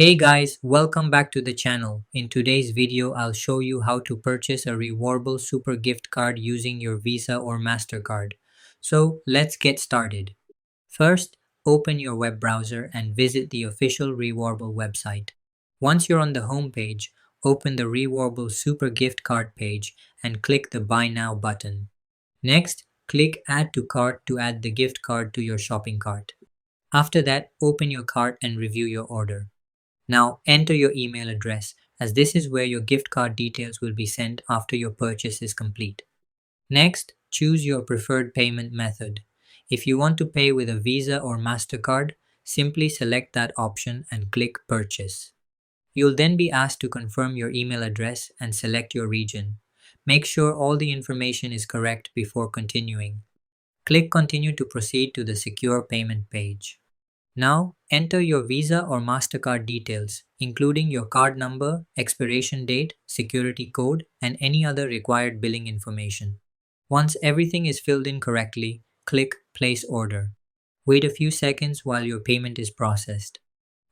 Hey guys, welcome back to the channel. In today's video, I'll show you how to purchase a Rewarble Super Gift Card using your Visa or Mastercard. So let's get started. First, open your web browser and visit the official Rewarble website. Once you're on the home page, open the Rewarble Super Gift Card page and click the Buy Now button. Next, click Add to Cart to add the gift card to your shopping cart. After that, open your cart and review your order. Now enter your email address, as this is where your gift card details will be sent after your purchase is complete. Next, choose your preferred payment method. If you want to pay with a Visa or Mastercard, simply select that option and click Purchase. You'll then be asked to confirm your email address and select your region. Make sure all the information is correct before continuing. Click Continue to proceed to the secure payment page. Now, enter your Visa or Mastercard details, including your card number, expiration date, security code, and any other required billing information. Once everything is filled in correctly, click Place Order. Wait a few seconds while your payment is processed.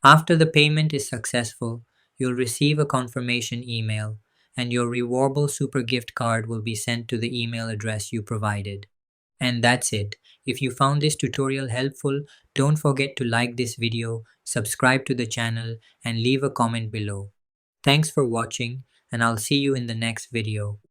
After the payment is successful, you'll receive a confirmation email, and your Rewarble Super Gift Card will be sent to the email address you provided. And that's it. If you found this tutorial helpful, don't forget to like this video, subscribe to the channel, and leave a comment below. Thanks for watching, and I'll see you in the next video.